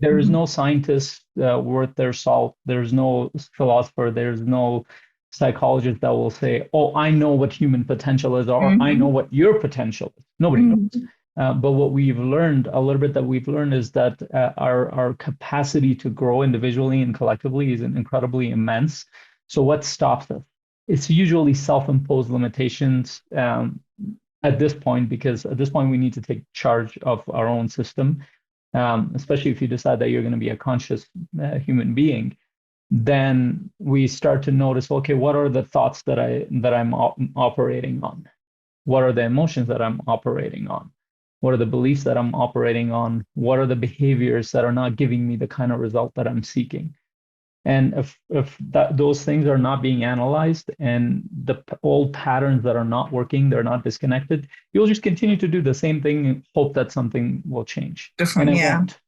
There is Mhm. no scientist worth their salt. There's no philosopher. There's no psychologist that will say, "Oh, I know what human potential is," or "I know Mhm. what your potential is." Nobody knows. Mhm. But what we've learned, a little bit that we've learned, is that our capacity to grow individually and collectively is incredibly immense. So what stops us? It's usually self-imposed limitations at this point, because at this point we need to take charge of our own system, especially if you decide that you're going to be a conscious human being. Then we start to notice, okay, what are the thoughts that I'm operating on? What are the emotions that I'm operating on? What are the beliefs that I'm operating on? What are the behaviors that are not giving me the kind of result that I'm seeking? And if those things are not being analyzed, and the old patterns that are not working, they're not disconnected, you'll just continue to do the same thing and hope that something will change. And Different, it yeah. won't.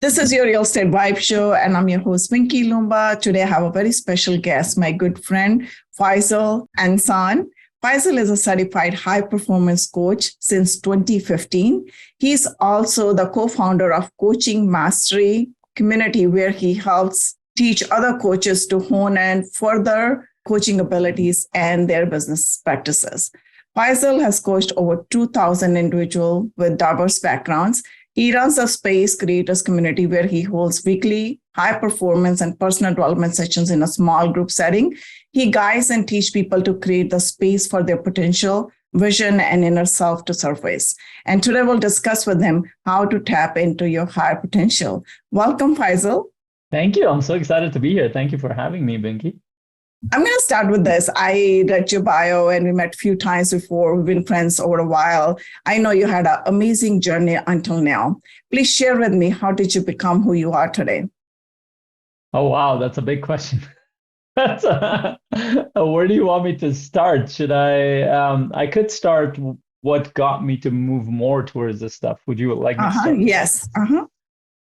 This is your Real Estate Vibe Show, and I'm your host, Vinki Loomba. Today, I have a very special guest, my good friend, Faisal Ensaun. Faisal is a certified high performance coach since 2015. He's also the co founder of Coaching Mastery community, where he helps teach other coaches to hone and further coaching abilities and their business practices. Faisal has coached over 2,000 individuals with diverse backgrounds. He runs a space creators community where he holds weekly high performance and personal development sessions in a small group setting. He guides and teaches people to create the space for their potential, vision, and inner self to surface. And today we'll discuss with him how to tap into your higher potential. Welcome, Faisal. Thank you. I'm so excited to be here. Thank you for having me, Binky. I'm going to start with this. I read your bio and we met a few times before. We've been friends over a while. I know you had an amazing journey until now. Please share with me, how did you become who you are today? Oh, wow. That's a big question. That's where do you want me to start? I could start what got me to move more towards this stuff. Would you like me to Uh-huh. start with that? Yes. Uh-huh.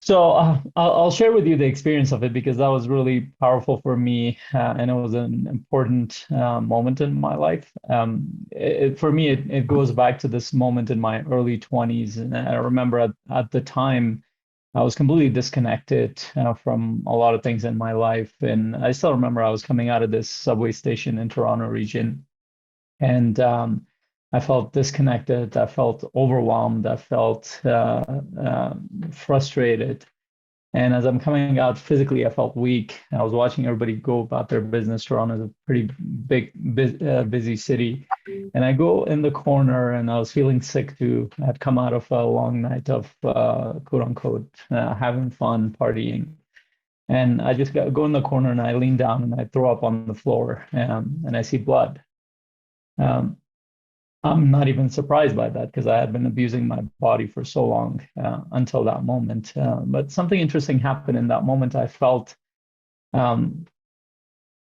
So I'll share with you the experience of it, because that was really powerful for me, and it was an important moment in my life. For me, it goes back to this moment in my early 20s. And I remember at the time, I was completely disconnected from a lot of things in my life. And I still remember I was coming out of this subway station in Toronto region, and I felt disconnected. I felt overwhelmed. I felt frustrated. And as I'm coming out physically, I felt weak. I was watching everybody go about their business. Toronto is a pretty busy city. And I go in the corner, and I was feeling sick too. I had come out of a long night of quote unquote having fun, partying. And I just go in the corner, and I lean down, and I throw up on the floor, and I see blood. Um, I'm not even surprised by that, because I had been abusing my body for so long until that moment. But something interesting happened in that moment. I felt um,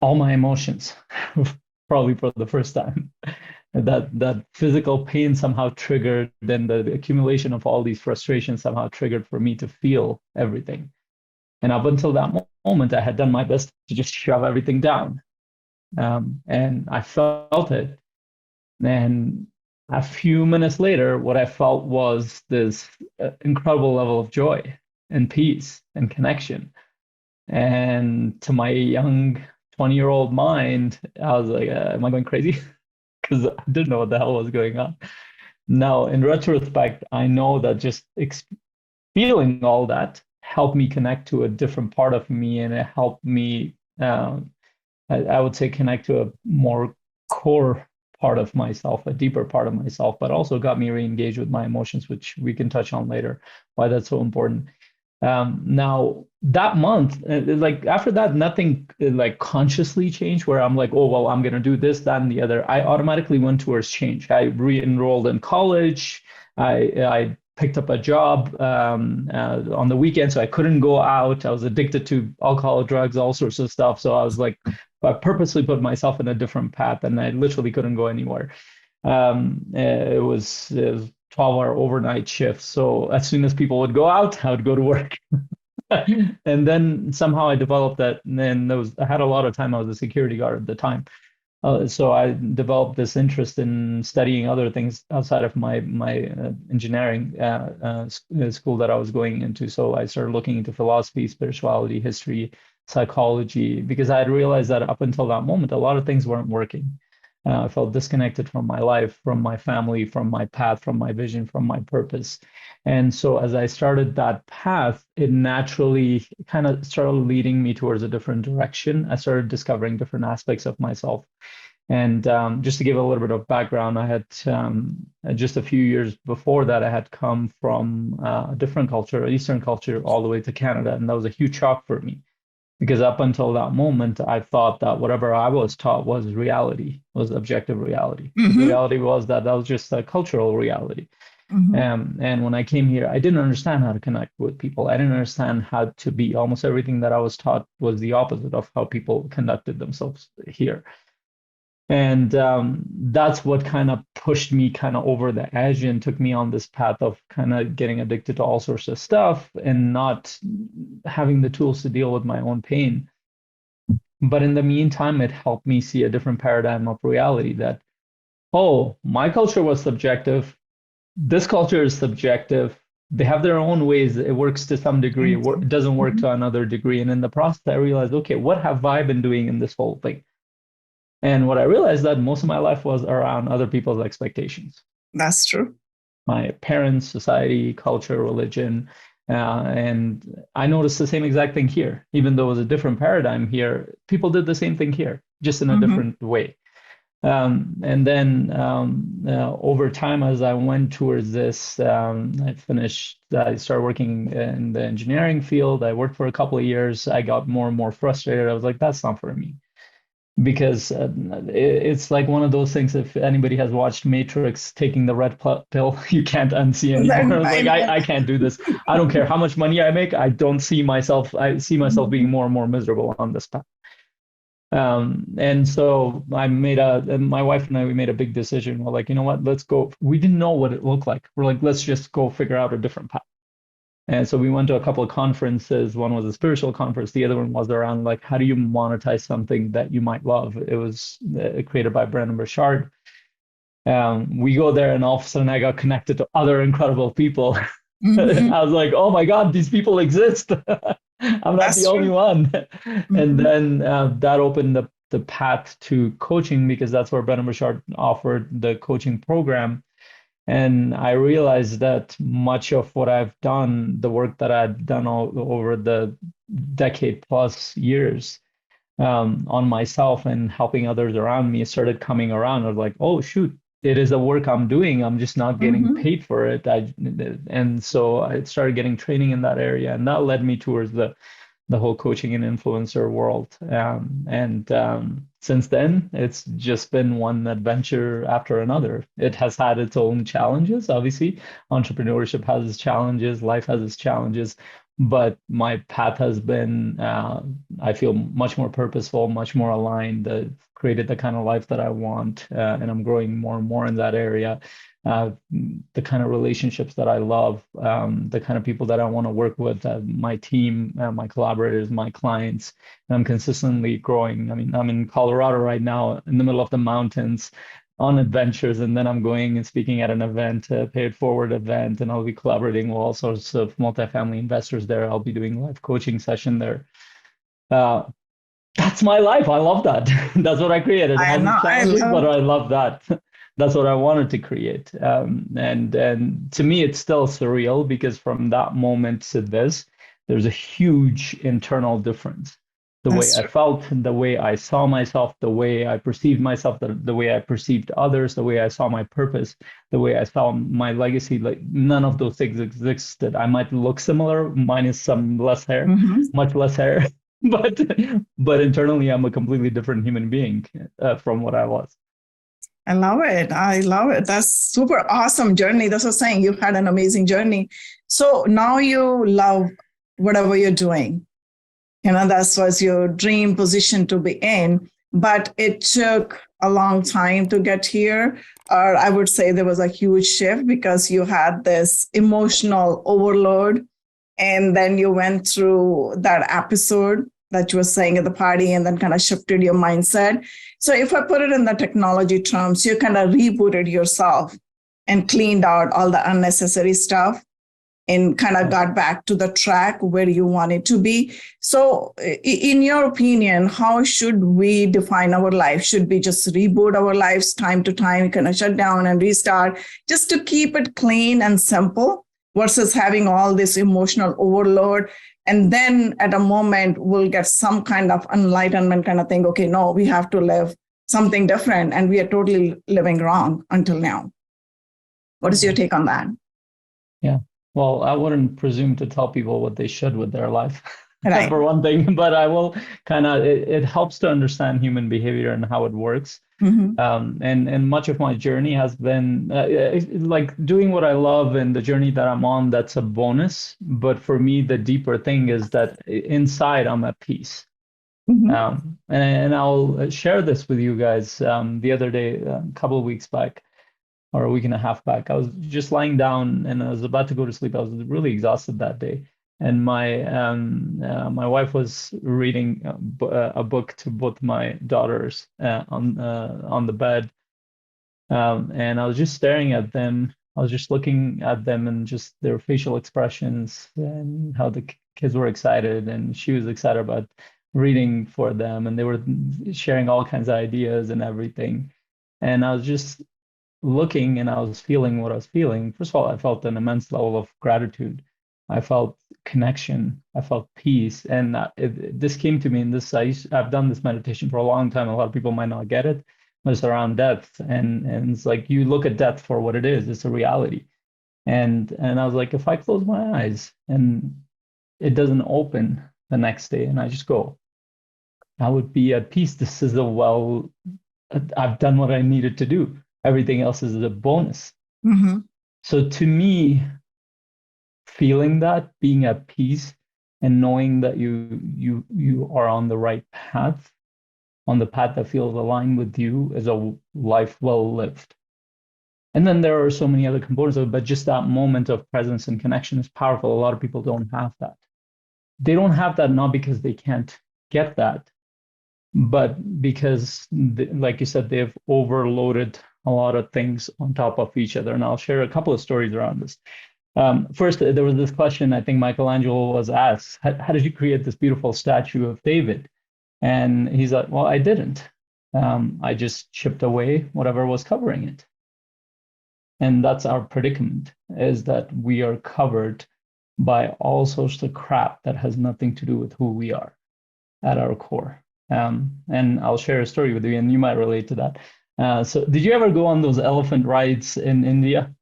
all my emotions, probably for the first time. That physical pain somehow triggered, then the accumulation of all these frustrations somehow triggered for me to feel everything. And up until that moment, I had done my best to just shove everything down. And I felt it. And a few minutes later, what I felt was this incredible level of joy and peace and connection. And to my young 20-year-old mind, I was like, am I going crazy? Because I didn't know what the hell was going on. Now, in retrospect, I know that just feeling all that helped me connect to a different part of me, and it helped me, I would say, connect to a more core part of myself, a deeper part of myself, but also got me re-engaged with my emotions, which we can touch on later, why that's so important. Now that month, like after that, nothing like consciously changed where I'm like, oh, well, I'm gonna do this, that, and the other. I automatically went towards change. I re-enrolled in college. I picked up a job on the weekend, so I couldn't go out. I was addicted to alcohol, drugs, all sorts of stuff. So I was like, I purposely put myself in a different path, and I literally couldn't go anywhere. It was 12-hour overnight shifts. So as soon as people would go out, I would go to work. And then somehow I developed that. And then I had a lot of time. I was a security guard at the time. So I developed this interest in studying other things outside of my engineering school that I was going into. So I started looking into philosophy, spirituality, history, psychology, because I had realized that up until that moment, a lot of things weren't working. I felt disconnected from my life, from my family, from my path, from my vision, from my purpose. And so as I started that path, it naturally kind of started leading me towards a different direction. I started discovering different aspects of myself. And just to give a little bit of background, I had just a few years before that, I had come from a different culture, Eastern culture, all the way to Canada. And that was a huge shock for me because up until that moment, I thought that whatever I was taught was reality, was objective reality. The Mm-hmm. reality was that was just a cultural reality. Mm-hmm. And when I came here, I didn't understand how to connect with people. I didn't understand how to be. Almost everything that I was taught was the opposite of how people conducted themselves here. And that's what kind of pushed me kind of over the edge and took me on this path of kind of getting addicted to all sorts of stuff and not having the tools to deal with my own pain. But in the meantime, it helped me see a different paradigm of reality that, oh, my culture was subjective. This culture is subjective. They have their own ways. It works to some degree. It doesn't work Mm-hmm. to another degree. And in the process, I realized, okay, what have I been doing in this whole thing? And what I realized that most of my life was around other people's expectations. That's true. My parents, society, culture, religion. And I noticed the same exact thing here. Even though it was a different paradigm here, people did the same thing here, just in a Mm-hmm. different way. And then over time, as I went towards this, I started working in the engineering field. I worked for a couple of years. I got more and more frustrated. I was like, that's not for me. Because it's like one of those things, if anybody has watched Matrix, taking the red pill, you can't unsee anymore. I was I like, know. I can't do this. I don't care how much money I make. I see myself being more and more miserable on this path. And so my wife and I, we made a big decision. We're like, you know what, let's go. We didn't know what it looked like. We're like, let's just go figure out a different path. And so we went to a couple of conferences. One was a spiritual conference. The other one was around like, how do you monetize something that you might love? It was created by Brendon Burchard. We go there and all of a sudden I got connected to other incredible people. Mm-hmm. I was like, oh my God, these people exist. I'm not the That's only true. one. And Mm-hmm. then that opened up the path to coaching because that's where Brendon Burchard offered the coaching program. And I realized that much of what I've done, the work that I've done all over the decade plus years on myself and helping others around me started coming around. I was like, oh, shoot, it is a work I'm doing. I'm just not getting Mm-hmm. paid for it. And so I started getting training in that area. And that led me towards the whole coaching and influencer world. And since then, it's just been one adventure after another. It has had its own challenges, obviously. Entrepreneurship has its challenges, life has its challenges, but my path has been, I feel, much more purposeful, much more aligned, created the kind of life that I want, and I'm growing more and more in that area. Uh, the kind of relationships that I love, the kind of people that I want to work with, my team, my collaborators, my clients. And I'm consistently growing. I mean, I'm in Colorado right now, in the middle of the mountains, on adventures, and then I'm going and speaking at an event, a paid forward event, and I'll be collaborating with all sorts of multifamily investors there. I'll be doing live coaching session there. Uh, that's my life. I love that. That's what I created. It I has know. its I challenges, but love. I love that. That's what I wanted to create. And to me, it's still surreal because from that moment to this, there's a huge internal difference. The way That's I true. felt, the way I saw myself, the way I perceived myself, the way I perceived others, the way I saw my purpose, the way I saw my legacy. Like none of those things existed. I might look similar, minus some less hair, Mm-hmm. much less hair, but but internally I'm a completely different human being from what I was. I love it. I love it. That's super awesome journey. That's what I'm saying. You had an amazing journey. So now you love whatever you're doing. That was your dream position to be in, but it took a long time to get here. or I would say there was a huge shift because you had this emotional overload. And then you went through that episode that you were saying at the party and then kind of shifted your mindset. So if I put it in the technology terms, you kind of rebooted yourself and cleaned out all the unnecessary stuff and kind of got back to the track where you wanted to be. So in your opinion, how should we define our life? Should we just reboot our lives time to time, kind of shut down and restart just to keep it clean and simple versus having all this emotional overload? And then at a moment, we'll get some kind of enlightenment kind of thing. Okay, no, we have to live something different and we are totally living wrong until now. What is your take on that? Yeah. Well, I wouldn't presume to tell people what they should with their life, Right. for one thing, but I will kind of, it helps to understand human behavior and how it works. Mm-hmm. And much of my journey has been like doing what I love, and the journey that I'm on, that's a bonus. But for me, the deeper thing is that inside I'm at peace. Mm-hmm. And I'll share this with you guys. The other day, a couple of weeks back, or a week and a half back, I was just lying down and I was about to go to sleep. I was really exhausted that day. And my wife was reading a book to both my daughters on the bed, and I was just staring at them. I was just looking at them and just their facial expressions and how the kids were excited, and she was excited about reading for them, and they were sharing all kinds of ideas and everything. And I was just looking and I was feeling what I was feeling. First of all, I felt an immense level of gratitude. I felt connection. I felt peace. And this came to me in this. I've done this meditation for a long time. A lot of people might not get it, but it's around death. And it's like you look at death for what it is. It's a reality. And I was like, if I close my eyes and it doesn't open the next day and I just go, I would be at peace. This is I've done what I needed to do. Everything else is a bonus. Mm-hmm. So to me, feeling that, being at peace, and knowing that you are on the right path, on the path that feels aligned with you, is a life well lived. And then there are so many other components of it, but just that moment of presence and connection is powerful. A lot of people don't have that. They don't have that not because they can't get that, but because, like you said, they've overloaded a lot of things on top of each other. And I'll share a couple of stories around this. First, there was this question I think Michelangelo was asked, how did you create this beautiful statue of David? And he's like, well, I didn't. I just chipped away whatever was covering it. And that's our predicament, is that we are covered by all sorts of crap that has nothing to do with who we are at our core. And I'll share a story with you, and you might relate to that. So did you ever go on those elephant rides in India?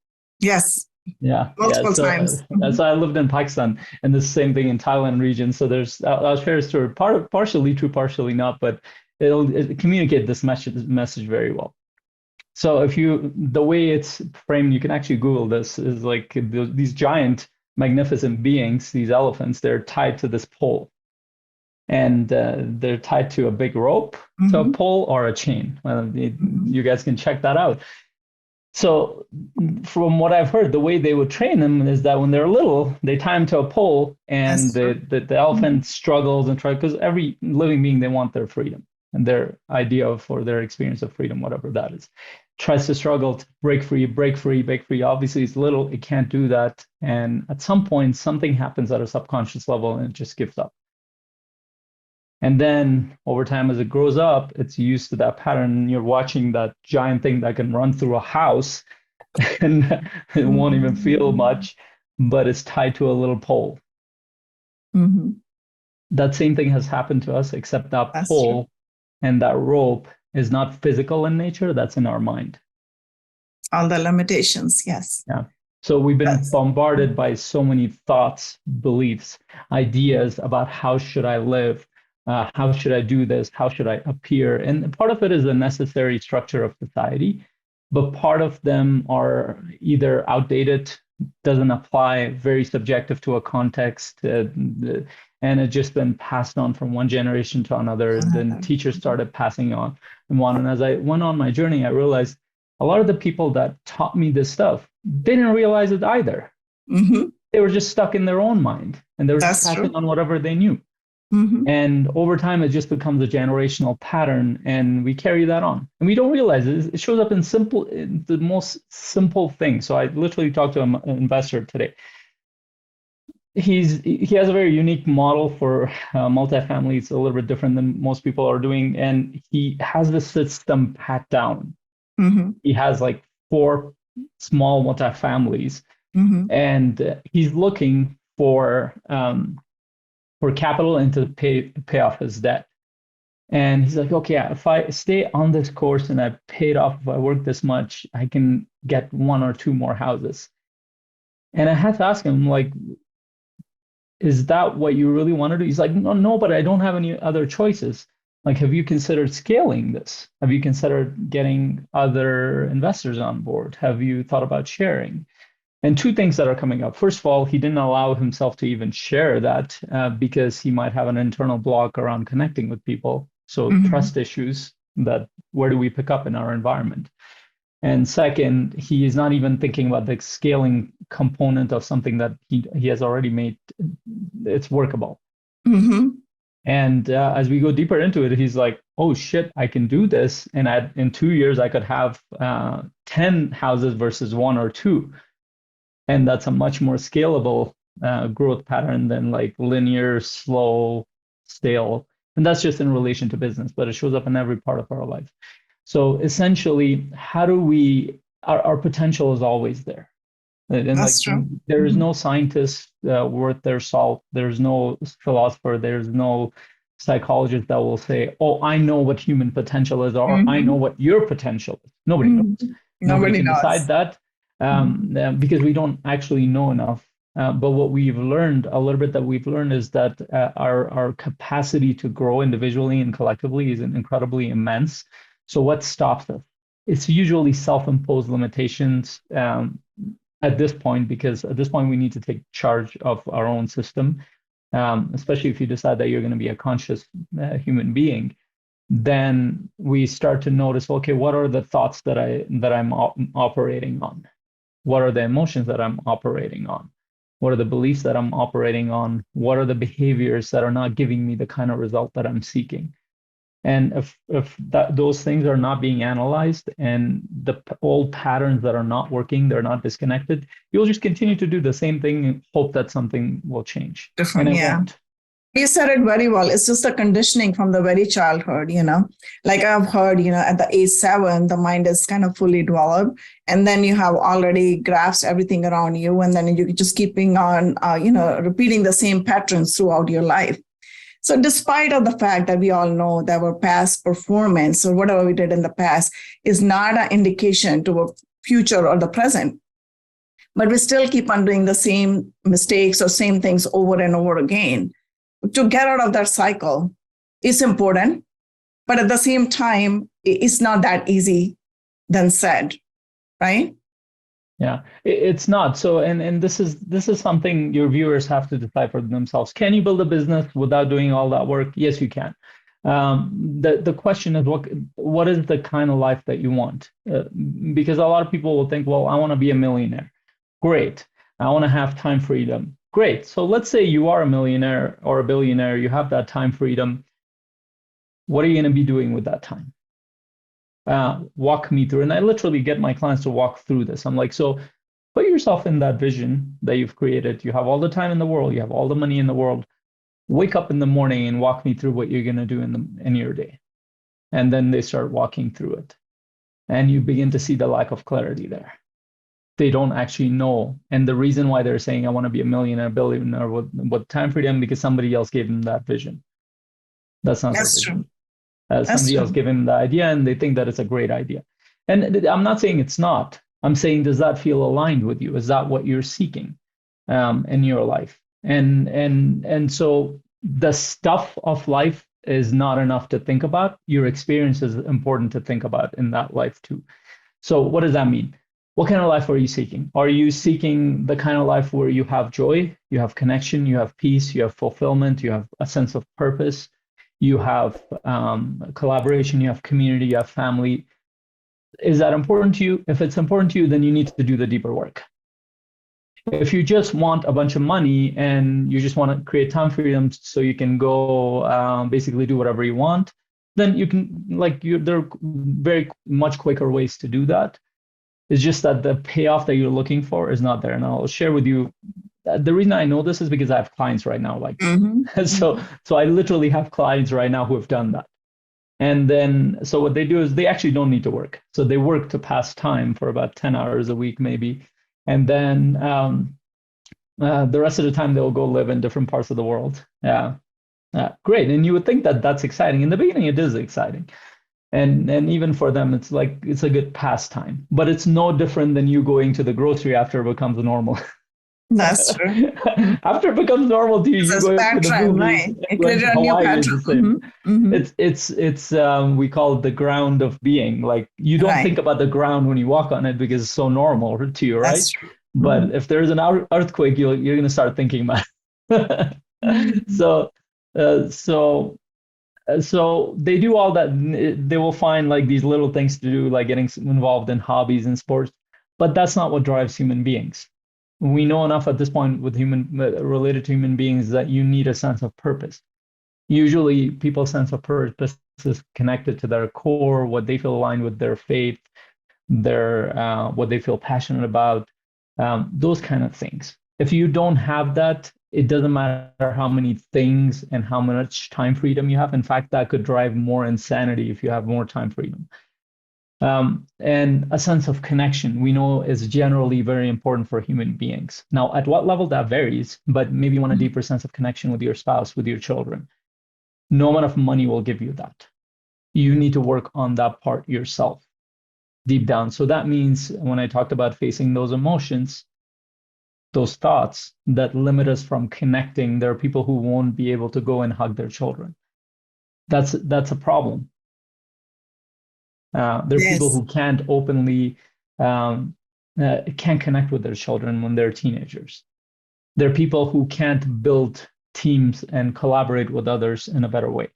Yes. Yeah. Multiple times. So I lived in Pakistan, and the same thing in Thailand region. So I'll share a story, partially true, partially not, but it'll communicate this message very well. So the way it's framed, you can actually Google this, is like these giant, magnificent beings, these elephants, they're tied to this pole. And they're tied to a big rope, so a pole or a chain. You guys can check that out. So from what I've heard, the way they would train them is that when they're little, they tie them to a pole, and the elephant struggles and tries, because every living being, they want their freedom and their idea for their experience of freedom, whatever that is. Tries to struggle to break free, break free, break free. Obviously, it's little, it can't do that. And at some point, something happens at a subconscious level and it just gives up. And then over time, as it grows up, it's used to that pattern. You're watching that giant thing that can run through a house and it won't even feel much, but it's tied to a little pole. Mm-hmm. That same thing has happened to us, except that pole and that rope is not physical in nature. That's in our mind. All the limitations, yes. Yeah. So we've been bombarded by so many thoughts, beliefs, ideas about how should I live? How should I do this? How should I appear? And part of it is the necessary structure of society, but part of them are either outdated, doesn't apply, very subjective to a context, and it's just been passed on from one generation to another. And then teachers started passing on and as I went on my journey, I realized a lot of the people that taught me this stuff didn't realize it either. Mm-hmm. They were just stuck in their own mind and they were just That's passing true. on whatever they knew. Mm-hmm. And over time, it just becomes a generational pattern, and we carry that on. And we don't realize it. It shows up in the most simple things. So I literally talked to an investor today. He has a very unique model for multifamily. It's a little bit different than most people are doing, and he has the system pat down. Mm-hmm. He has like four small multifamilies, Mm-hmm. and he's looking for capital and to pay off his debt. And he's like, okay, if I stay on this course and I pay it off, if I work this much, I can get one or two more houses. And I had to ask him, like, is that what you really want to do? He's like, no, no, but I don't have any other choices. Like, have you considered scaling this? Have you considered getting other investors on board? Have you thought about sharing? And two things that are coming up. First of all, he didn't allow himself to even share that because he might have an internal block around connecting with people. So Mm-hmm. trust issues that where do we pick up in our environment? And second, he is not even thinking about the scaling component of something that he has already made it's workable. Mm-hmm. And as we go deeper into it, he's like, oh shit, I can do this. And in 2 years, I could have 10 houses versus one or two. And that's a much more scalable growth pattern than like linear, slow, stale. And that's just in relation to business, but it shows up in every part of our life. So essentially, how do our potential is always there. And like That's true. there is Mm-hmm. no scientist worth their salt. There's no philosopher. There's no psychologist that will say, "Oh, I know what human potential is," or "I know Mm-hmm. what your potential is." Nobody knows. Mm-hmm. Nobody Nobody can decide knows. that Mm-hmm. because we don't actually know enough. But what we've learned, a little bit that we've learned, is that our capacity to grow individually and collectively is incredibly immense. So what stops us? It's usually self-imposed limitations. At this point, because at this point we need to take charge of our own system, especially if you decide that you're going to be a conscious human being, then we start to notice, okay, what are the thoughts that I'm operating on? What are the emotions that I'm operating on? What are the beliefs that I'm operating on? What are the behaviors that are not giving me the kind of result that I'm seeking? And if those things are not being analyzed and the old patterns that are not working, they're not disconnected, you'll just continue to do the same thing and hope that something will change. And Different. it Yeah. won't. You said it very well. It's just the conditioning from the very childhood. Like I've heard, at the age 7, the mind is kind of fully developed. And then you have already grasped everything around you. And then you just keeping on, repeating the same patterns throughout your life. So despite of the fact that we all know that our past performance or whatever we did in the past is not an indication to a future or the present, but we still keep on doing the same mistakes or same things over and over again. To get out of that cycle is important, but at the same time, it's not that easy than said, right? Yeah, it's not. So, and this is something your viewers have to decide for themselves. Can you build a business without doing all that work? Yes, you can. The question is what is the kind of life that you want? Because a lot of people will think, well, I want to be a millionaire. Great. I want to have time freedom. Great. So let's say you are a millionaire or a billionaire, you have that time freedom. What are you going to be doing with that time? Walk me through. And I literally get my clients to walk through this. I'm like, so put yourself in that vision that you've created. You have all the time in the world, you have all the money in the world. Wake up in the morning and walk me through what you're going to do in your day. And then they start walking through it. And you begin to see the lack of clarity there. They don't actually know. And the reason why they're saying, I want to be a millionaire, billionaire with time freedom, because somebody else gave them that vision. That's not their That's true. vision. That's Somebody else true. gave them the idea and they think that it's a great idea. And I'm not saying it's not. I'm saying, does that feel aligned with you? Is that what you're seeking in your life? And so the stuff of life is not enough to think about. Your experience is important to think about in that life too. So what does that mean? What kind of life are you seeking? Are you seeking the kind of life where you have joy, you have connection, you have peace, you have fulfillment, you have a sense of purpose, you have collaboration, you have community, you have family? Is that important to you? If it's important to you, then you need to do the deeper work. If you just want a bunch of money and you just want to create time freedom so you can go basically do whatever you want, then you can, there are very much quicker ways to do that. It's just that the payoff that you're looking for is not there. And I'll share with you, the reason I know this is because I have clients right now. So I literally have clients right now who have done that. And then, so what they do is they actually don't need to work. So they work to pass time for about 10 hours a week, maybe. And then the rest of the time, they'll go live in different parts of the world. Yeah. Great. And you would think that that's exciting. In the beginning, it is exciting. And even for them, it's like, it's a good pastime. But it's no different than you going to the grocery after it becomes normal. That's true. After it becomes normal to you, you go to the movies. Right? It created a new pattern. It's we call it the ground of being. Like, you don't think about the ground when you walk on it because it's so normal to you, right? That's true. But if there's an earthquake, you're going to start thinking about it. So they do all that. They will find like these little things to do, like getting involved in hobbies and sports. But that's not what drives human beings. We know enough at this point with related to human beings that you need a sense of purpose. Usually people's sense of purpose is connected to their core, what they feel aligned with their faith, what they feel passionate about, those kind of things. If you don't have that, it doesn't matter how many things and how much time freedom you have. In fact, that could drive more insanity if you have more time freedom. And a sense of connection, we know, is generally very important for human beings. Now, at what level that varies, but maybe you want a deeper sense of connection with your spouse, with your children. No amount of money will give you that. You need to work on that part yourself, deep down. So that means when I talked about facing those emotions, those thoughts that limit us from connecting, there are people who won't be able to go and hug their children. That's a problem. There are people who can't openly, can't connect with their children when they're teenagers. There are people who can't build teams and collaborate with others in a better way.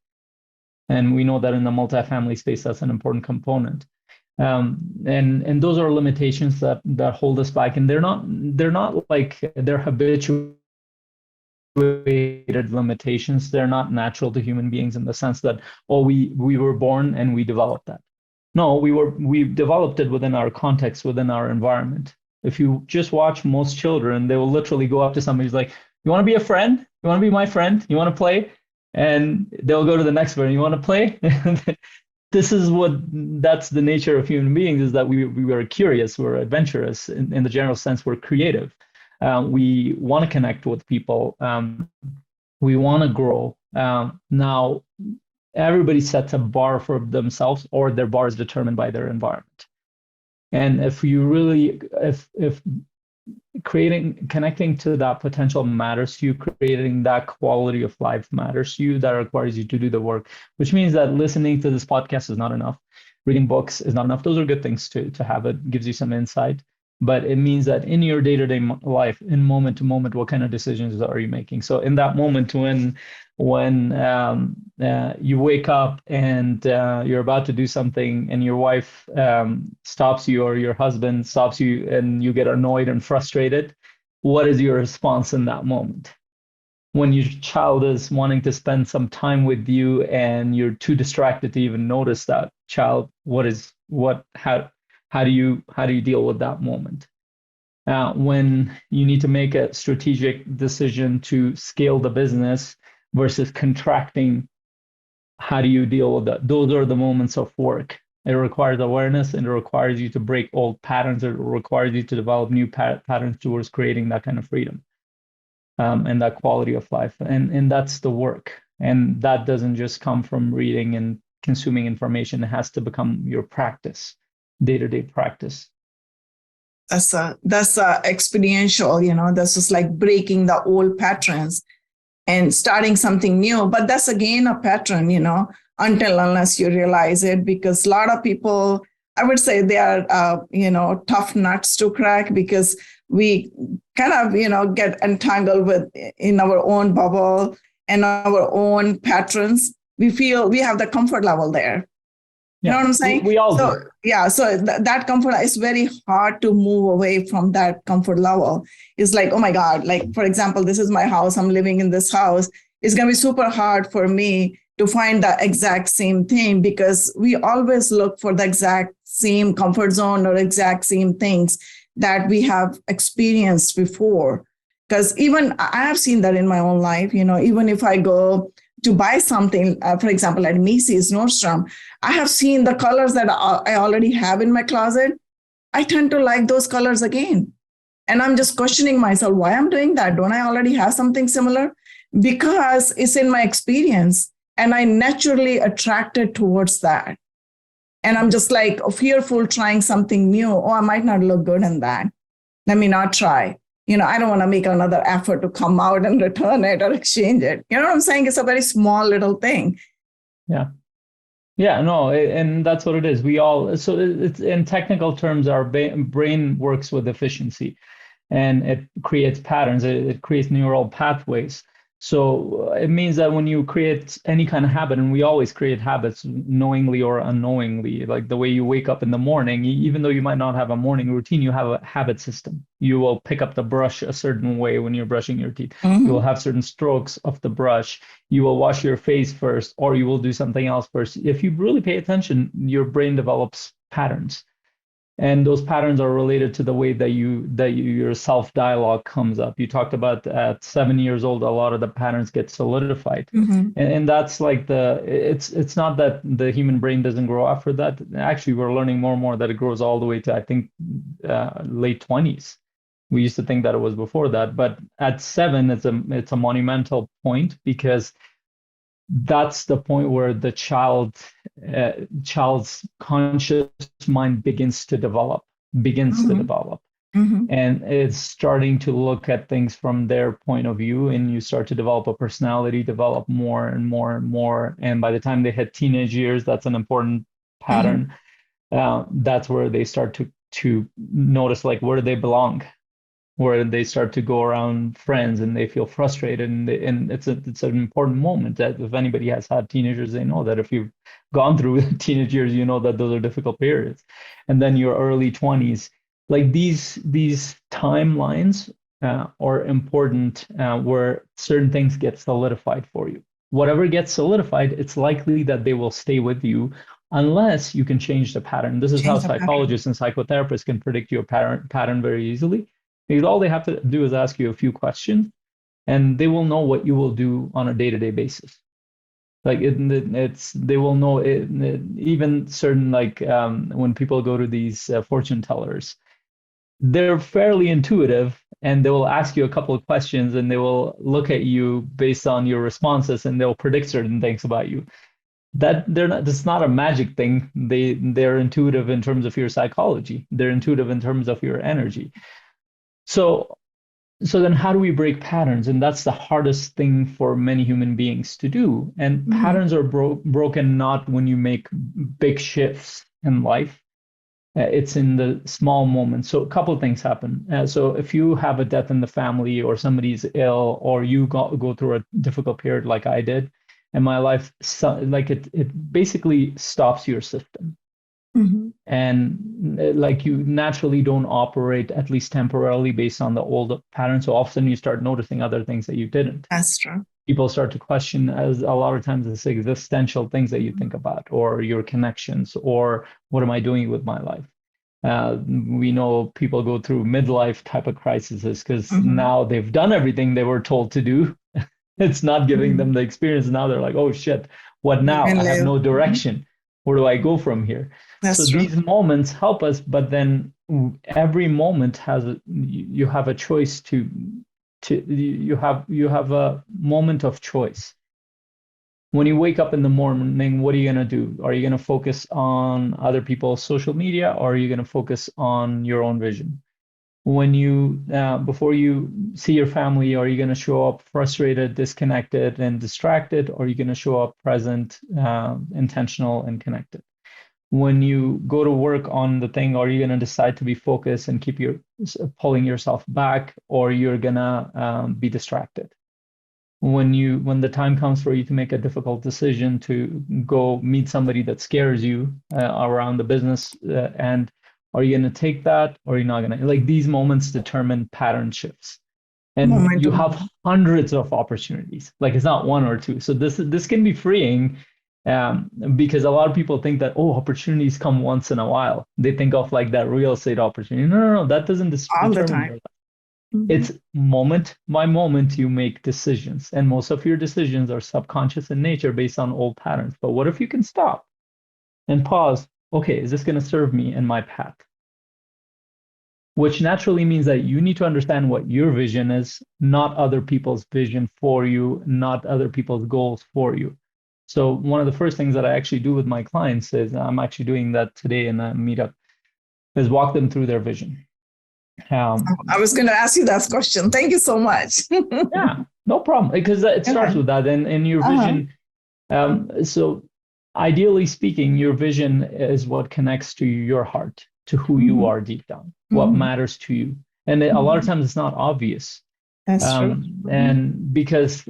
And we know that in the multifamily space, that's an important component. And those are limitations that hold us back. And they're not like they're habituated limitations. They're not natural to human beings in the sense that, oh, we were born and we developed that. No, we developed it within our context, within our environment. If you just watch most children, they will literally go up to somebody who's like, you want to be a friend? You want to be my friend? You want to play? And they'll go to the next one. You want to play? That's the nature of human beings, is that we are curious, we're adventurous, in the general sense, we're creative. We want to connect with people. We want to grow. Now, everybody sets a bar for themselves, or their bar is determined by their environment. And if connecting to that potential matters to you, creating that quality of life matters to you, that requires you to do the work, which means that listening to this podcast is not enough. Reading books is not enough. Those are good things to have. It gives you some insight. But it means that in your day-to-day life, in moment to moment, what kind of decisions are you making? So in that moment when you wake up and you're about to do something and your wife stops you, or your husband stops you, and you get annoyed and frustrated, what is your response in that moment? When your child is wanting to spend some time with you and you're too distracted to even notice that child, how do you deal with that moment? When you need to make a strategic decision to scale the business versus contracting, how do you deal with that? Those are the moments of work. It requires awareness, and it requires you to break old patterns. It requires you to develop new patterns towards creating that kind of freedom and that quality of life. And that's the work. And that doesn't just come from reading and consuming information. It has to become your practice, day-to-day practice. That's exponential, that's just like breaking the old patterns and starting something new. But that's again a pattern, until unless you realize it, because a lot of people, I would say, they are, tough nuts to crack, because we kind of, get entangled in our own bubble and our own patterns. We feel we have the comfort level there. You know Yeah, what I'm we, saying? we all So do. yeah, so that comfort is very hard to move away from that comfort level. It's like, oh my God, like for example, this is my house. I'm living in this house. It's gonna be super hard for me to find the exact same thing because we always look for the exact same comfort zone or exact same things that we have experienced before. Because even I have seen that in my own life, even if I go to buy something, for example, at Macy's, Nordstrom, I have seen the colors that I already have in my closet. I tend to like those colors again. And I'm just questioning myself why I'm doing that. Don't I already have something similar? Because it's in my experience and I naturally attracted towards that. And I'm just like fearful trying something new. Oh, I might not look good in that. Let me not try. I don't want to make another effort to come out and return it or exchange it. You know what I'm saying? It's a very small little thing. Yeah. Yeah, no, and that's what it is. We all, so it's in technical terms, our brain works with efficiency and it creates patterns, it creates neural pathways. So it means that when you create any kind of habit, and we always create habits knowingly or unknowingly, like the way you wake up in the morning, even though you might not have a morning routine, you have a habit system. You will pick up the brush a certain way when you're brushing your teeth. You will Mm-hmm. have certain strokes of the brush. You will wash your face first, or you will do something else first. If you really pay attention, your brain develops patterns, and those patterns are related to the way your self dialogue comes up. You talked about at 7 years old, a lot of the patterns get solidified, Mm-hmm. and that's like it's not that the human brain doesn't grow after that. Actually, we're learning more and more that it grows all the way to, I think, late 20s. We used to think that it was before that, but at 7, it's a monumental point because that's the point where the child's conscious mind begins to Mm-hmm. develop, Mm-hmm. and it's starting to look at things from their point of view, and you start to develop a personality, develop more and more and more, and by the time they hit teenage years, that's an important Mm-hmm. pattern. That's where they start to notice, like, where do they belong, where they start to go around friends and they feel frustrated, and it's an important moment that if anybody has had teenagers, they know that if you've gone through teenage years, you know that those are difficult periods. And then your early 20s, like these timelines are important, where certain things get solidified for you. Whatever gets solidified, it's likely that they will stay with you unless you can change the pattern. This is how Change the pattern. psychologists and psychotherapists can predict your pattern very easily, because all they have to do is ask you a few questions, and they will know what you will do on a day-to-day basis. Like it's they will know even certain, like, when people go to these fortune tellers, they're fairly intuitive, and they will ask you a couple of questions, and they will look at you based on your responses, and they'll predict certain things about you. That they're not, that's not a magic thing. They're intuitive in terms of your psychology. They're intuitive in terms of your energy. So so then how do we break patterns? And that's the hardest thing for many human beings to do. And Mm-hmm. patterns are broken not when you make big shifts in life. It's in the small moments. So a couple of things happen. So if you have a death in the family, or somebody's ill, or you go through a difficult period like I did in my life, so, like it basically stops your system. Mm-hmm. And like, you naturally don't operate, at least temporarily, based on the old pattern. So all of a sudden you start noticing other things that you didn't. That's true. People start to question, as a lot of times, it's existential things that you think about, or your connections, or what am I doing with my life. We know people go through midlife type of crises because Mm-hmm. now they've done everything they were told to do. It's not giving Mm-hmm. them the experience. Now they're like, oh shit, what You now? can I have live. no Mhm. direction. Where do I go from here? So That's true. these moments help us, but then every moment has you have a choice to you have a moment of choice. When you wake up in the morning, what are you going to do? Are you going to focus on other people's social media, or are you going to focus on your own vision? When you before you see your family, are you going to show up frustrated, disconnected, and distracted, or are you going to show up present, intentional, and connected? When you go to work on the thing, are you going to decide to be focused and keep pulling yourself back, or you're going to be distracted? when the time comes for you to make a difficult decision to go meet somebody that scares you around the business, and are you going to take that or are you not going to? Like these moments determine pattern shifts. And you Momentum. have hundreds of opportunities. Like it's not one or two. So this can be freeing, because a lot of people think that, oh, opportunities come once in a while. They think of like that real estate opportunity. No, no, no, that doesn't All the determine time. your life. Mhm. It's moment by moment you make decisions, and most of your decisions are subconscious in nature based on old patterns. But what if you can stop and pause? Okay, is this going to serve me in my path? Which naturally means that you need to understand what your vision is, not other people's vision for you, not other people's goals for you. So one of the first things that I actually do with my clients is, I'm actually doing that today in a meetup, is walk them through their vision. Um, I was going to ask you that question. Thank you so much. yeah, no problem, because it starts Okay. with that, and your Uh-huh. vision. So ideally speaking, your vision is what connects to your heart, to who you Mhm. are deep down, what Mhm. matters to you. And a lot of Mhm. times it's not obvious. That's true. Mhm. And because,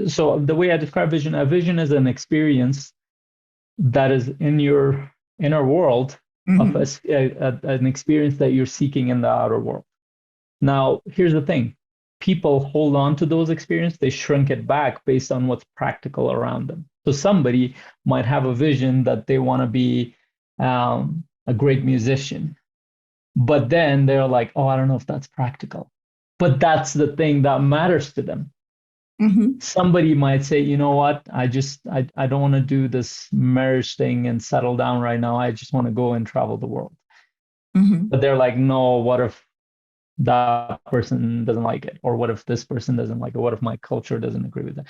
so the way I describe vision, a vision is an experience that is in your inner world of Mhm. an experience that you're seeking in the outer world. Now, here's the thing. People hold on to those experiences, they shrink it back based on what's practical around them. So somebody might have a vision that they want to be a great musician, but then they're like, oh, I don't know if that's practical. But that's the thing that matters to them. Mhm. Somebody might say, you know what, I don't want to do this marriage thing and settle down right now. I just want to go and travel the world. Mhm. But they're like, no, what if that person doesn't like it, or what if this person doesn't like it, what if my culture doesn't agree with that?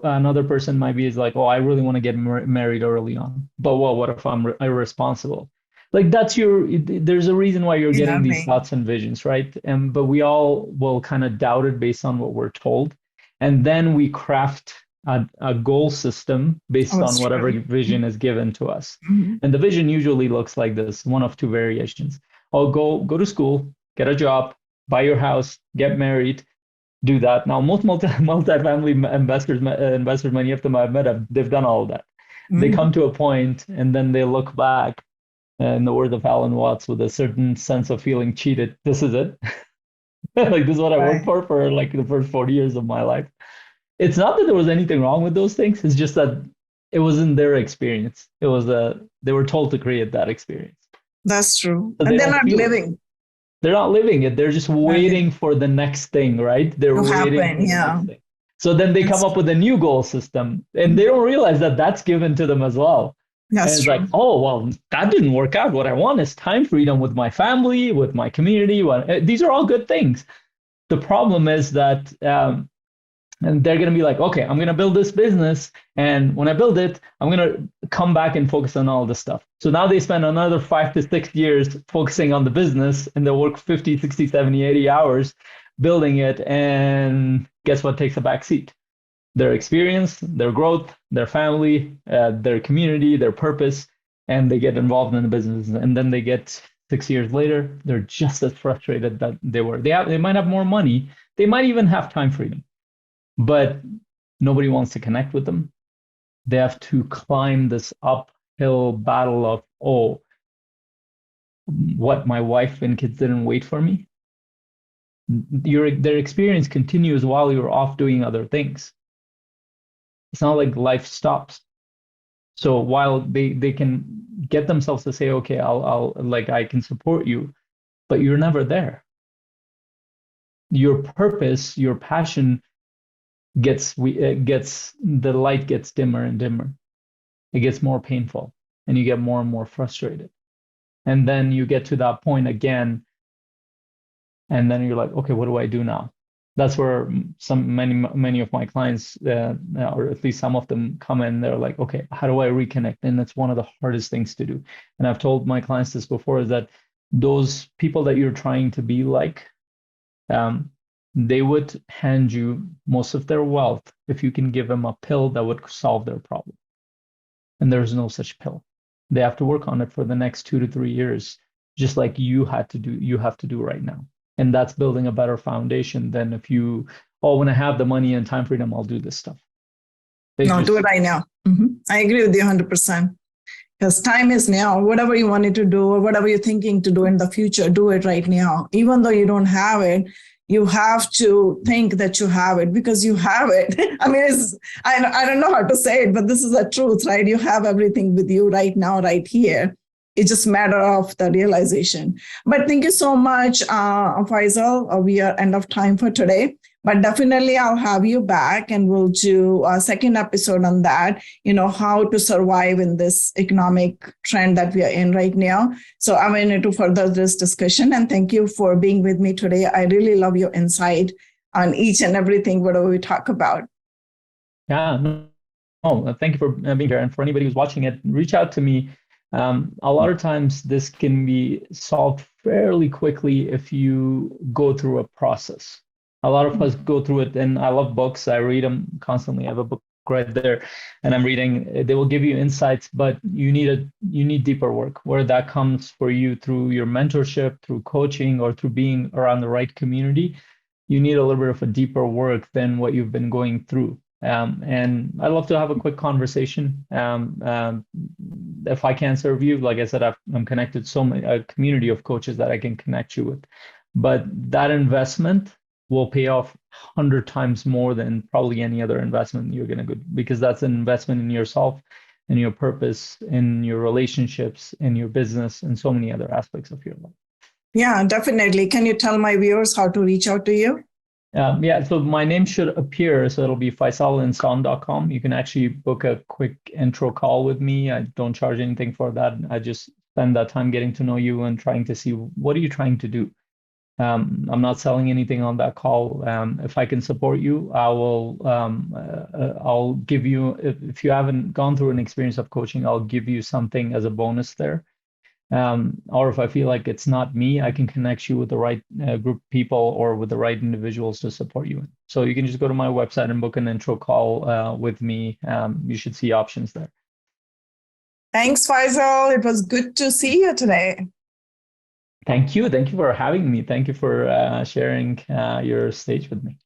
Another person might be is like, oh, I really want to get married early on, but well, what if I'm irresponsible? Like that's there's a reason why you're You know getting what I these mean? thoughts and visions, right? And but we all will kind of doubt it based on what we're told, and then we craft a goal system Oh, based on it's whatever true. vision is given to us. Mhm. And the vision usually looks like this, one of two variations. Oh, go to school, get a job, buy your house, get married, do that. Now, most multifamily investors, many of them I've met, they've done all of that. They Mhm. come to a point and then they look back, in the words of Alan Watts, with a certain sense of feeling cheated. This is it. Like this is what I worked Right. for like the first 40 years of my life. It's not that there was anything wrong with those things. It's just that it wasn't their experience. It was they were told to create that experience. That's true. So And they they're don't not feel it. living. They're not living it. They're just Not waiting living. for the next thing, right? They're To waiting happen. for the Yeah. next thing. So then they come That's up with a new goal system and they mhm. don't realize that that's given to them as well. And That's it's like, true. oh, well, that didn't work out. What I want is time freedom with my family, with my community. These are all good things. The problem is that and they're going to be like, okay, I'm going to build this business. And when I build it, I'm going to come back and focus on all this stuff. So now they spend another 5 to 6 years focusing on the business and they'll work 50, 60, 70, 80 hours building it. And guess what takes a back seat? Their experience, their growth, their family, their community, their purpose. And they get involved in the business. And then they get 6 years later, they're just as frustrated that they were. They might have more money. They might even have time freedom, but nobody wants to connect with them. They have to climb this uphill battle of, oh, what, my wife and kids didn't wait for me? Their experience continues while you're off doing other things. It's not like life stops. So while they can get themselves to say, okay, I'll like I can support you, but you're never there. Your purpose, your passion gets the light gets dimmer and dimmer. It gets more painful and you get more and more frustrated. And then you get to that point again, and then you're like, okay, what do I do now? That's where many of my clients, or at least some of them, come in. They're like, okay, how do I reconnect? And that's one of the hardest things to do. And I've told my clients this before: is that those people that you're trying to be like, um, they would hand you most of their wealth if you can give them a pill that would solve their problem. And there's no such pill. They have to work on it for the next 2 to 3 years, just like you have to do right now. And that's building a better foundation than if you oh, when I have the money and time freedom, I'll do this stuff. No, do it right now. I agree with you 100%. Because time is now. Whatever you wanted to do or whatever you're thinking to do in the future, do it right now. Even though you don't have it, you have to think that you have it because you have it. I mean, I don't know how to say it, but this is the truth, right? You have everything with you right now, right here. It's just a matter of the realization. But thank you so much, Faisal. We are end of time for today. But definitely I'll have you back and we'll do a second episode on that, how to survive in this economic trend that we are in right now. So I'm going to further this discussion and thank you for being with me today. I really love your insight on each and everything, whatever we talk about. Yeah, no, thank you for being here. And for anybody who's watching it, reach out to me. A lot of times this can be solved fairly quickly if you go through a process. A lot of us go through it, and I love books. I read them constantly. I have a book right there, and I'm reading. They will give you insights, but you need deeper work. Where that comes for you through your mentorship, through coaching, or through being around the right community. You need a little bit of a deeper work than what you've been going through. And I'd love to have a quick conversation. If I can serve you, like I said, I'm connected a community of coaches that I can connect you with. But that investment will pay off 100 times more than probably any other investment you're going to do, because that's an investment in yourself, in your purpose, in your relationships, in your business, and so many other aspects of your life. Yeah, definitely. Can you tell my viewers how to reach out to you? So my name should appear. So it'll be faisalensaun.com. You can actually book a quick intro call with me. I don't charge anything for that. I just spend that time getting to know you and trying to see what are you trying to do. I'm not selling anything on that call. If I can support you, I will. I'll give you. If you haven't gone through an experience of coaching, I'll give you something as a bonus there. Or if I feel like it's not me, I can connect you with the right group of people or with the right individuals to support you. So you can just go to my website and book an intro call with me. You should see options there. Thanks, Faisal. It was good to see you today. Thank you. Thank you for having me. Thank you for sharing your stage with me.